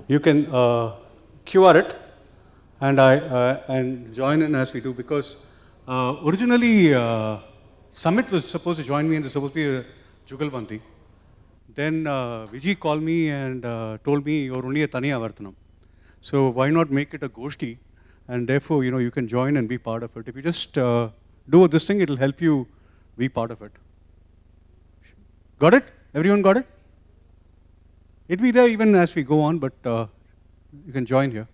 You can QR it and join in as we do, because originally Samit was supposed to join me and there's supposed to be a Jugalbandi. Then Vijay called me and told me you're only a Taniya Vartanam. So why not make it a Goshti? And therefore, you can join and be part of it. If you just do this thing, it'll help you be part of it. Got it? Everyone got it? It'll be there even as we go on, but you can join here.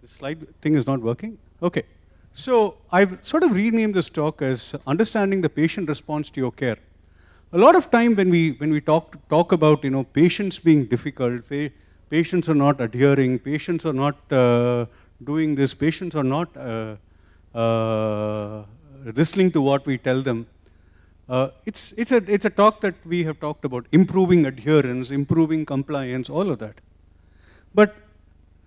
The slide thing is not working? Okay. So I've sort of renamed this talk as Understanding the Patient Response to Your Care. A lot of time when we talk about patients being difficult, patients are not adhering, patients are not doing this, patients are not listening to what we tell them. It's a talk that we have talked about improving adherence, improving compliance, all of that. But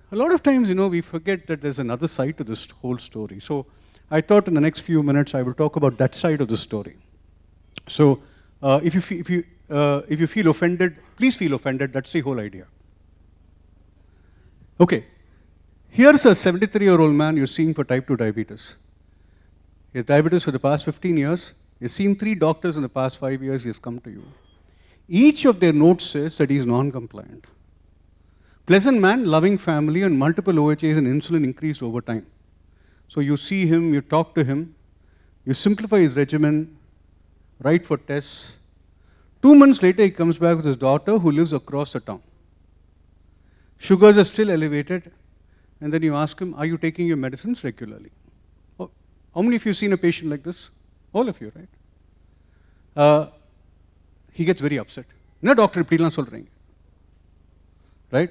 a lot of times, we forget that there's another side to this whole story. So I thought in the next few minutes I will talk about that side of the story. So if you feel offended, please feel offended. That's the whole idea. Okay. Here's a 73-year-old man you're seeing for type 2 diabetes. He has diabetes for the past 15 years. He's seen 3 doctors in the past 5 years. He has come to you. Each of their notes says that he's non-compliant. Pleasant man, loving family, and multiple OHAs and insulin increased over time. So you see him, you talk to him, you simplify his regimen, write for tests. 2 months later, he comes back with his daughter who lives across the town. Sugars are still elevated, and then you ask him, are you taking your medicines regularly? Oh, how many of you have seen a patient like this? All of you, right? He gets very upset. No, doctor, please solring. Right?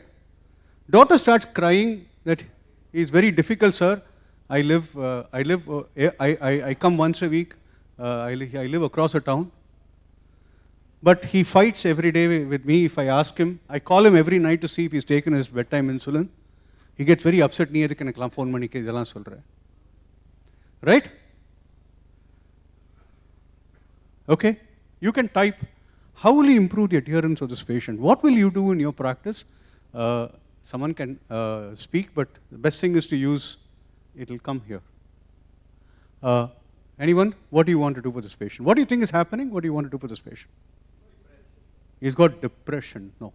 Daughter starts crying that it's very difficult, sir. I come once a week. I live across the town. But he fights every day with me if I ask him. I call him every night to see if he's taken his bedtime insulin. He gets very upset. Right? Okay? You can type, how will you improve the adherence of this patient? What will you do in your practice? Someone can speak, but the best thing is to use, it'll come here. Anyone? What do you want to do for this patient? What do you think is happening? What do you want to do for this patient? He's got depression. No.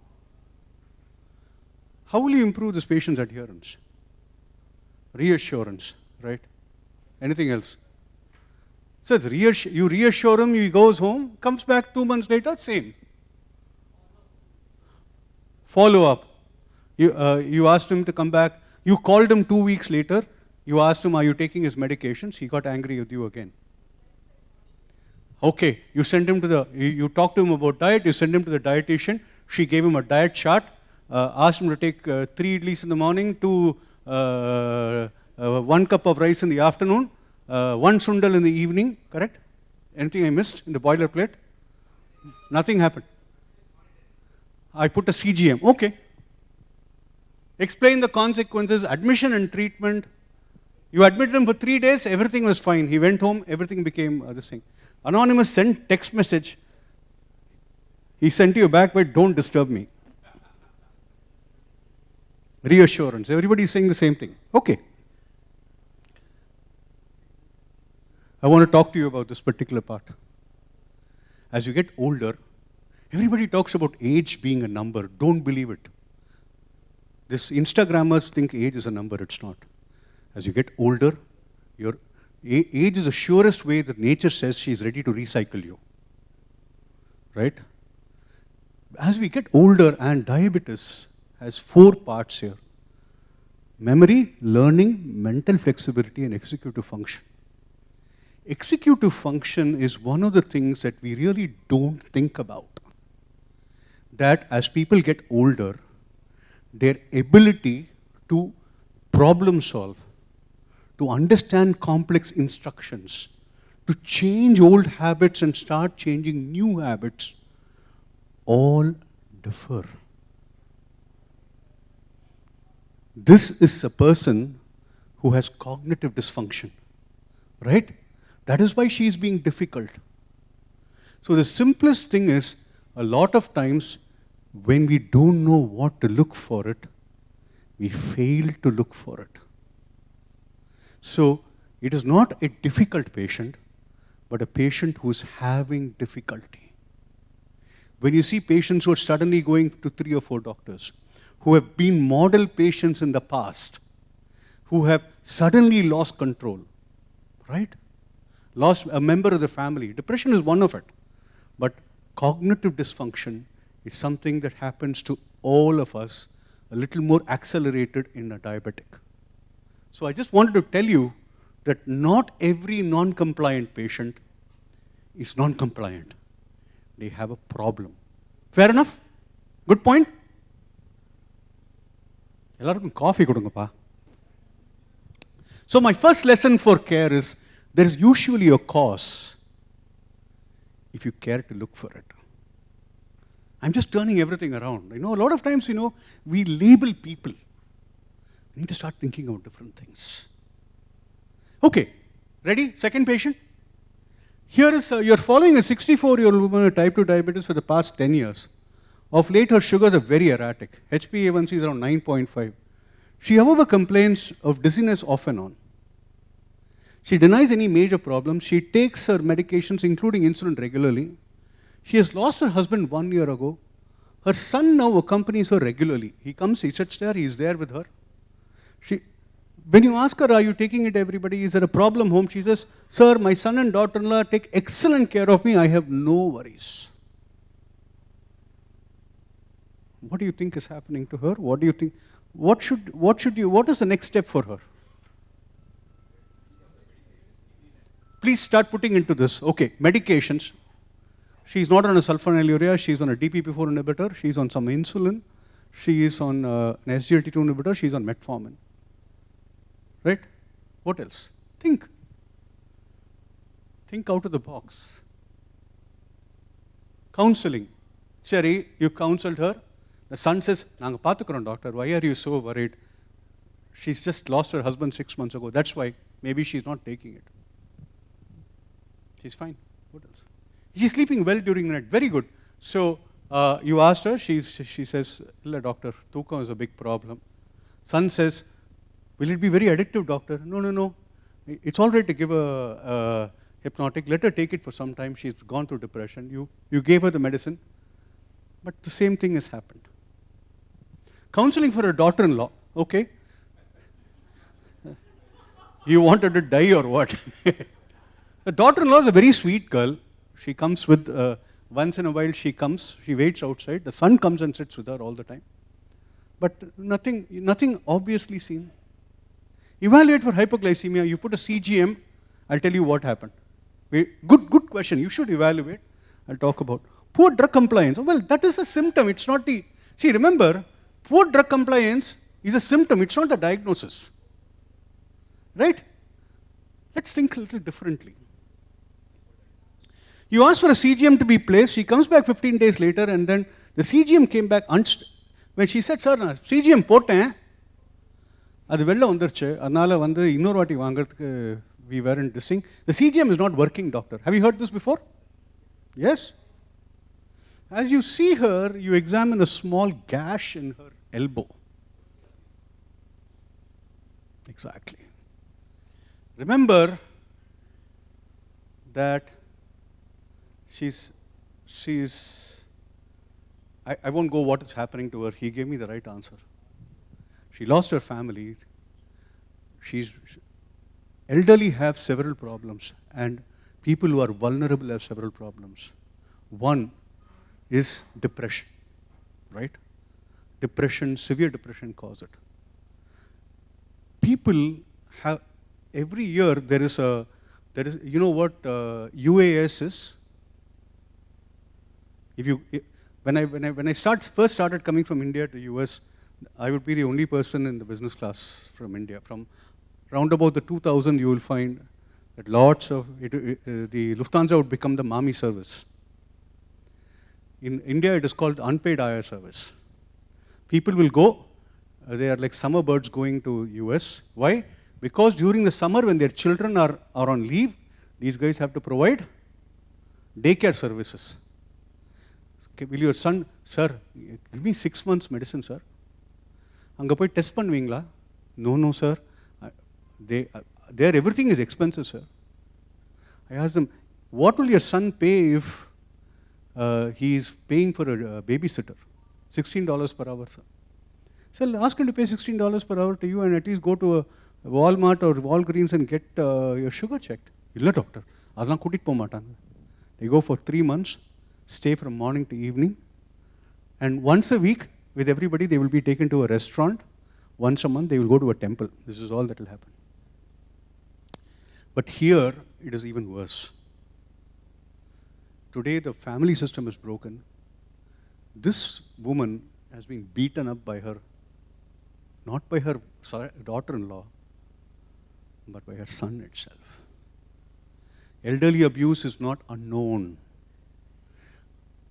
How will you improve this patient's adherence? Reassurance, right? Anything else? So it's you reassure him, he goes home, comes back 2 months later, same. Follow up. You asked him to come back. You called him 2 weeks later. You asked him, are you taking his medications? He got angry with you again. Okay, you sent him to you talked to him about diet. You sent him to the dietitian. She gave him a diet chart. Asked him to take 3 idlis in the morning, 1 cup of rice in the afternoon, 1 sundal in the evening. Correct? Anything I missed in the boilerplate? Nothing happened. I put a CGM. Okay. Explain the consequences, admission and treatment. You admitted him for 3 days, everything was fine. He went home, everything became this thing. Anonymous sent text message. He sent you back, but don't disturb me. Reassurance. Everybody is saying the same thing. Okay. I want to talk to you about this particular part. As you get older, everybody talks about age being a number. Don't believe it. This Instagrammers think age is a number. It's not. As you get older, your age is the surest way that nature says she's ready to recycle you. Right? As we get older, and diabetes has 4 parts here. Memory, learning, mental flexibility, and executive function. Executive function is one of the things that we really don't think about. That as people get older, their ability to problem solve, to understand complex instructions, to change old habits and start changing new habits, all differ. This is a person who has cognitive dysfunction, right? That is why she is being difficult. So the simplest thing is, a lot of times when we don't know what to look for it, we fail to look for it. So it is not a difficult patient, but a patient who's having difficulty. When you see patients who are suddenly going to 3 or 4 doctors, who have been model patients in the past, who have suddenly lost control, right? Lost a member of the family. Depression is one of it. But cognitive dysfunction is something that happens to all of us, a little more accelerated in a diabetic. So I just wanted to tell you that not every non-compliant patient is non-compliant. They have a problem. Fair enough? Good point? எல்லாருக்கும் coffee கொடுங்கப்பா. So my first lesson for care is there is usually a cause if you care to look for it. I'm just turning everything around. You know, a lot of times, you know, we label people. We need to start thinking about different things. Okay, ready? Second patient. Here is, you're following a 64-year-old woman with type 2 diabetes for the past 10 years. Of late, her sugars are very erratic. HbA1c is around 9.5. She, however, complains of dizziness off and on. She denies any major problems. She takes her medications, including insulin, regularly. She has lost her husband 1 year ago. Her son now accompanies her regularly. He comes, he sits there, he is there with her. When you ask her, are you taking it, everybody, is there a problem home? She says, sir, my son and daughter-in-law take excellent care of me. I have no worries. What do you think is happening to her? What do you think? What is the next step for her? Please start putting into this. Okay, medications. She's not on a sulfonylurea. She's on a DPP-4 inhibitor. She's on some insulin. She is on an SGLT2 inhibitor. She's on metformin. Right? What else? Think. Think out of the box. Counseling. Sherry, you counseled her. The son says, "Naanga paathukurom, doctor. Why are you so worried? She's just lost her husband 6 months ago. That's why. Maybe she's not taking it." She's fine. What else? She's sleeping well during the night. Very good. So you asked her. She says, "Illa, doctor, thookam is a big problem." Son says, "Will it be very addictive, doctor?" No. It's all right to give a hypnotic. Let her take it for some time. She's gone through depression. You gave her the medicine. But the same thing has happened. Counseling for her daughter-in-law. Okay. You wanted to die or what? The daughter-in-law is a very sweet girl. She comes with, once in a while she comes, she waits outside. The son comes and sits with her all the time. But nothing obviously seen. Evaluate for hypoglycemia. You put a CGM, I'll tell you what happened. Good question. You should evaluate. I'll talk about. Poor drug compliance. Well, that is a symptom. It's not the... See, remember, poor drug compliance is a symptom. It's not the diagnosis. Right? Let's think a little differently. You ask for a CGM to be placed. She comes back 15 days later, and then the CGM came back when she said, "Sir, நான் CGM போட்டேன், அது வெளில வந்துருச்சு, அதனால வந்து இன்னொரு வாட்டி வாங்குறதுக்கு we weren't this thing. The CGM is not working, doctor." Have you heard this before? Yes. As you see her, you examine a small gash in her elbow. Exactly. Remember that I won't go what is happening to her. He gave me the right answer. She lost her family. Elderly have several problems, and people who are vulnerable have several problems. One is depression, right? Depression, severe depression cause it. People have, every year there is, you know what UAS is? When I first started coming from India to US, I would be the only person in the business class from India. From round about the 2000, you will find that lots of, the Lufthansa would become the Mami service. In India, it is called unpaid IR service. People will go, they are like summer birds going to US. Why? Because during the summer, when their children are on leave, these guys have to provide daycare services. Okay, will your son, sir, give me 6 months medicine, sir. அங்கே போய் test பண்ணுவீங்களா? No, no, sir. There everything is expensive, sir. I asked them, what will your son pay if he is paying for a babysitter? $16 per hour, sir. So ask him to pay $16 per hour to you and at least go to a Walmart or Walgreens and get your sugar checked. Illa doctor, adlan kootit po matanga. They go for 3 months, stay from morning to evening, and once a week with everybody they will be taken to a restaurant. Once a month they will go to a temple. This is all that will happen. But here it is even worse. Today the family system is broken. This woman has been beaten up by her, not by her daughter-in-law, but by her son itself. Elderly abuse is not unknown.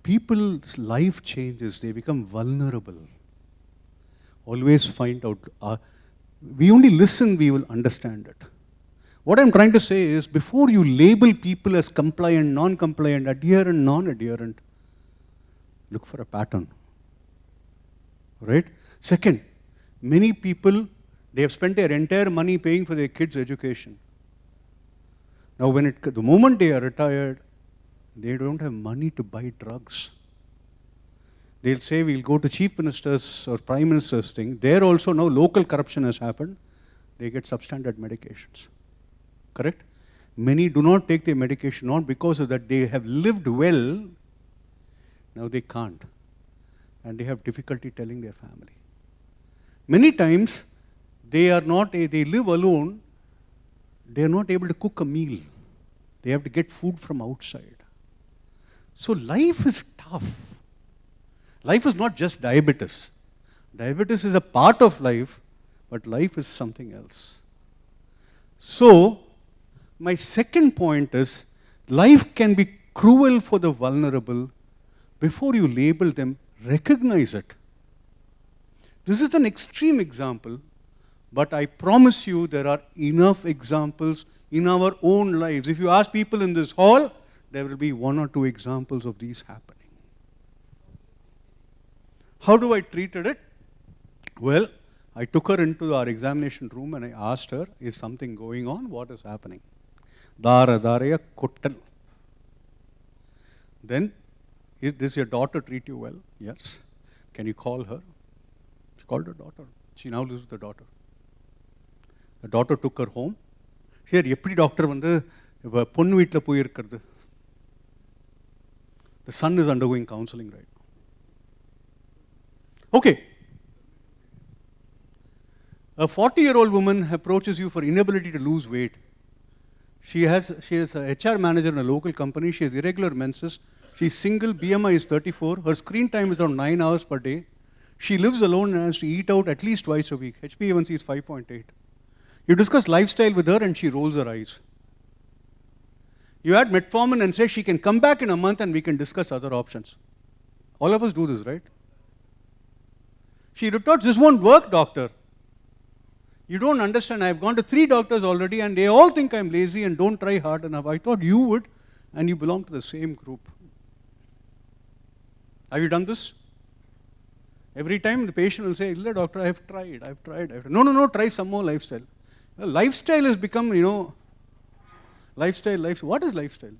People's life changes, they become vulnerable. Always find out. We only listen, we will understand it. What I'm trying to say is, before you label people as compliant, non-compliant, adherent, non-adherent, look for a pattern. Right? Second, many people, they have spent their entire money paying for their kids' education. Now, the moment they are retired, they don't have money to buy drugs. They'll say, we'll go to chief minister's or prime minister's thing. There also now local corruption has happened. They get substandard medications. Correct? Many do not take their medication, not because of that. They have lived well. Now they can't. And they have difficulty telling their family. Many times, they live alone. They are not able to cook a meal. They have to get food from outside. So life is tough. Life is not just diabetes. Diabetes is a part of life, but life is something else. So, my second point is, life can be cruel for the vulnerable. Before you label them, recognize it. This is an extreme example, but I promise you there are enough examples in our own lives. If you ask people in this hall, there will be 1 or 2 examples of these happening. How do I treated it? Well, I took her into our examination room and I asked her, is something going on? What is happening? Dara daraya kottal. Then, does your daughter treat you well? Yes. Can you call her? She called her daughter. She now lives with the daughter. The daughter took her home. Here, eppadi doctor vandu ponnu veetla poi irukkuradhu. The son is undergoing counseling right now. Okay. A 40-year-old woman approaches you for inability to lose weight. She is a HR manager in a local company. She has irregular menses. She is single. BMI is 34. Her screen time is around 9 hours per day. She lives alone and has to eat out at least twice a week. HbA1c is 5.8. You discuss lifestyle with her and she rolls her eyes. You add metformin and say she can come back in a month and we can discuss other options. All of us do this, right? She retorts, this won't work, doctor. You don't understand. I've gone to 3 doctors already and they all think I'm lazy and don't try hard enough. I thought you would, and you belong to the same group. Have you done this? Every time the patient will say, "Illa doctor, I've tried. No, try some more lifestyle." Well, lifestyle has become, lifestyle. What is lifestyle?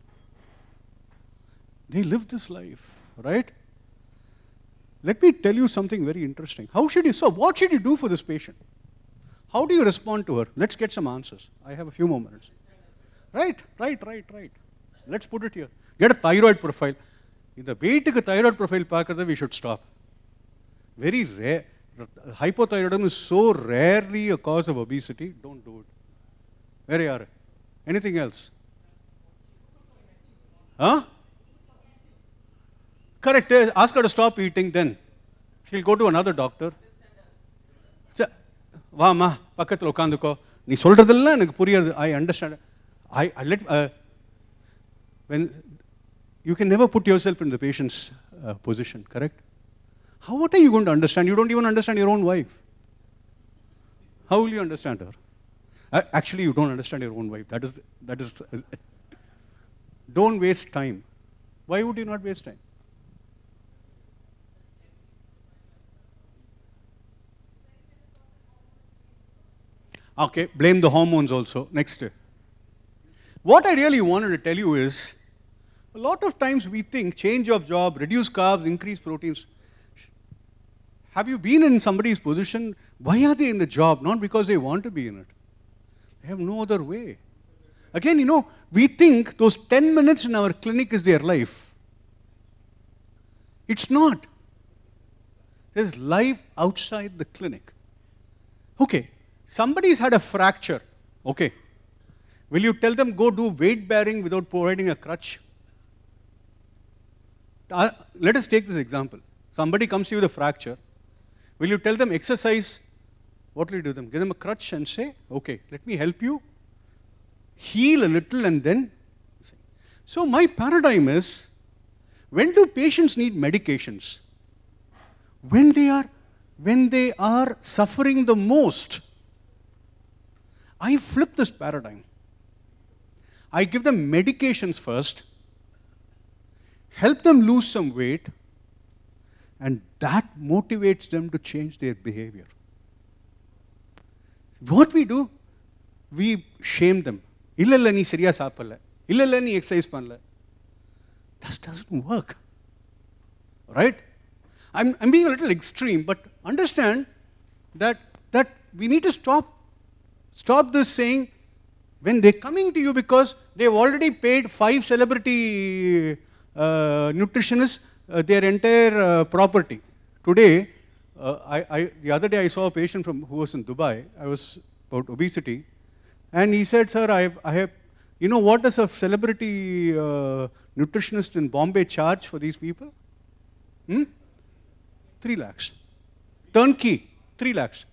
They live this life, right? Let me tell you something very interesting. what should you do for this patient? How do you respond to her? Let's get some answers. I have a few more minutes. Right. Let's put it here. Get a thyroid profile. In the weight thyroid profile, we should stop. Very rare. Hypothyroidism is so rarely a cause of obesity. Don't do it. Where are you? Anything else? Huh? Correct. Ask her to stop eating, then she'll go to another doctor. Vama, pakkathula ukanduko. Nee solradhella enakku puriyadhu. I understand. When you can never put yourself in the patient's position, correct? What are you going to understand? You don't even understand your own wife. How will you understand her? Actually, you don't understand your own wife. That is. Don't waste time. Why would you not waste time? Okay, blame the hormones also. Next. What I really wanted to tell you is, a lot of times we think change of job, reduce carbs, increase proteins. Have you been in somebody's position? Why are they in the job? Not because they want to be in it. They have no other way. Again, we think those 10 minutes in our clinic is their life. It's not. There's life outside the clinic. Okay, somebody's had a fracture. Okay. Will you tell them go do weight bearing without providing a crutch? Let us take this example. Somebody comes to you with a fracture. Will you tell them exercise? What will you do them? Give them a crutch and say, okay, let me help you heal a little and then. So my paradigm is, when do patients need medications? When they are suffering the most. I flip this paradigm. I give them medications first, help them lose some weight, and that motivates them to change their behavior. What we do, we shame them. Illa nee seriya saapalla. Illa nee exercise panla. That doesn't work. Right? I'm being a little extreme, but understand that we need to stop this saying, when they're coming to you because they've already paid 5 celebrity nutritionists their entire property. Today, the other day I saw a patient who was in Dubai. I was about obesity. And he said, sir, I have, what does a celebrity nutritionist in Bombay charge for these people? 3 lakhs. Turnkey, 3 lakhs.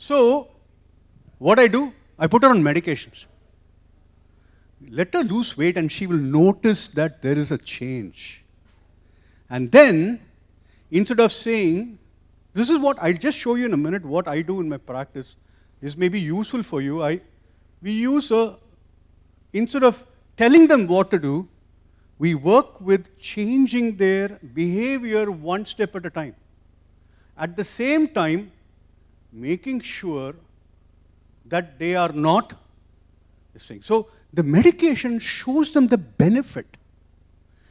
So, what I do, I put her on medications. Let her lose weight and she will notice that there is a change. And then, instead of saying, this is what, I'll just show you in a minute what I do in my practice, is maybe useful for you. We use instead of telling them what to do, we work with changing their behavior one step at a time. At the same time, making sure that they are not this thing. So the medication shows them the benefit,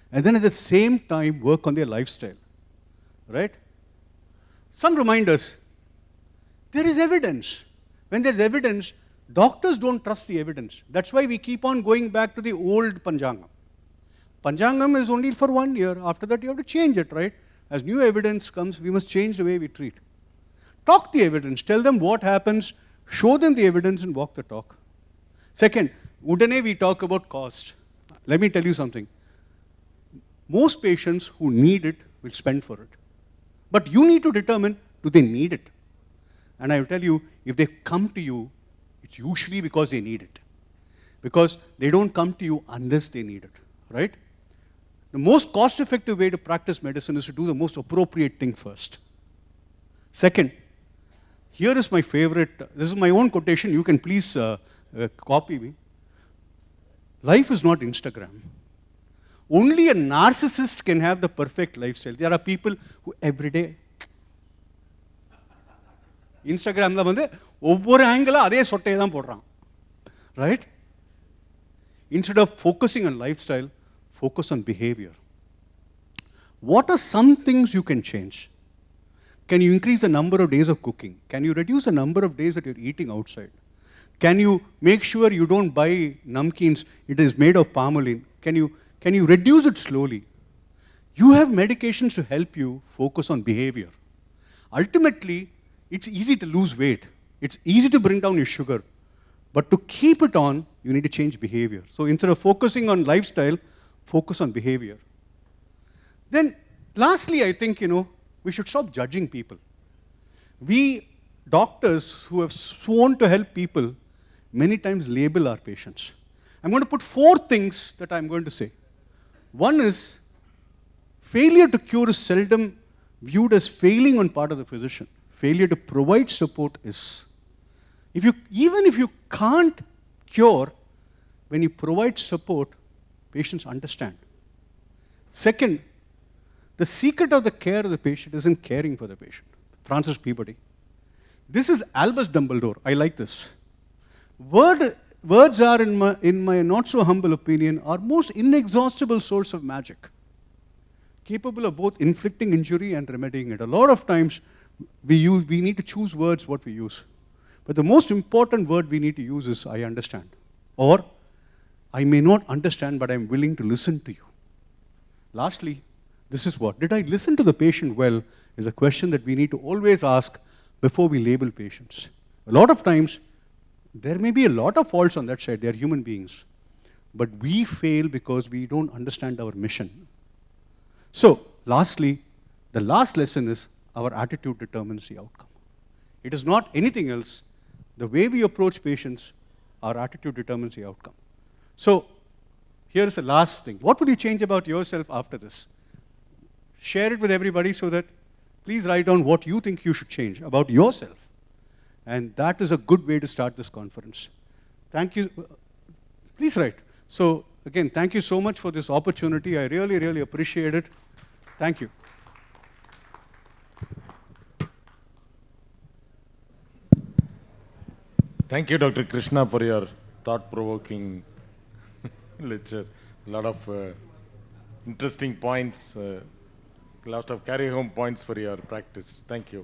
and then at the same time work on their lifestyle. Right? Some reminders. There is evidence. When there's evidence, doctors don't trust the evidence. That's why we keep on going back to the old Panchangam. Panchangam is only for 1 year. After that, you have to change it, right? As new evidence comes, we must change the way we treat. Talk the evidence. Tell them what happens. Show them the evidence and walk the talk. Second, udane we talk about cost. Let me tell you something. Most patients who need it will spend for it. But you need to determine, do they need it? And I will tell you, if they come to you, it's usually because they need it. Because they don't come to you unless they need it, right? The most cost-effective way to practice medicine is to do the most appropriate thing first. Second, here is my favorite, this is my own quotation, you can please copy me. Life is not Instagram. Only a narcissist can have the perfect lifestyle. There are people who every day, Instagramல வந்து ஒவ்வொரு ஆங்கிளா அதே சொட்டையை தான் போடுறான். Right? Instead of focusing on lifestyle, focus on behavior. What are some things you can change? Can you increase the number of days of cooking? Can you reduce the number of days that you're eating outside? Can you make sure you don't buy namkeens, it is made of palmolene? Can you reduce it slowly? You have medications to help you focus on behavior. Ultimately, it's easy to lose weight. It's easy to bring down your sugar. But to keep it on, you need to change behavior. So instead of focusing on lifestyle, focus on behavior. Then, lastly, I think, we should stop judging people. We, doctors who have sworn to help people, many times label our patients. I'm going to put 4 things that I'm going to say. One is, failure to cure is seldom viewed as failing on part of the physician. Failure to provide support is. Even if you can't cure, when you provide support, patients understand. Second, the secret of the care of the patient isn't caring for the patient. Francis Peabody. This is Albus Dumbledore. I like this. Words are, in my not so humble opinion, our most inexhaustible source of magic, capable of both inflicting injury and remedying it. A lot of times, we need to choose words what we use. But the most important word we need to use is, I understand. Or, I may not understand, but I'm willing to listen to you. Lastly, this is what, did I listen to the patient well, is a question that we need to always ask before we label patients. A lot of times, there may be a lot of faults on that side, they are human beings. But we fail because we don't understand our mission. So, lastly, the last lesson is, our attitude determines the outcome. It is not anything else. The way we approach patients, our attitude determines the outcome. So, here's the last thing. What would you change about yourself after this? Share it with everybody so that, please write down what you think you should change about yourself. And that is a good way to start this conference. Thank you. Please write. So, again, thank you so much for this opportunity. I really, really appreciate it. Thank you. Thank you, Dr. Krishna, for your thought-provoking lecture. A lot of interesting points, a lot of carry-home points for your practice. Thank you.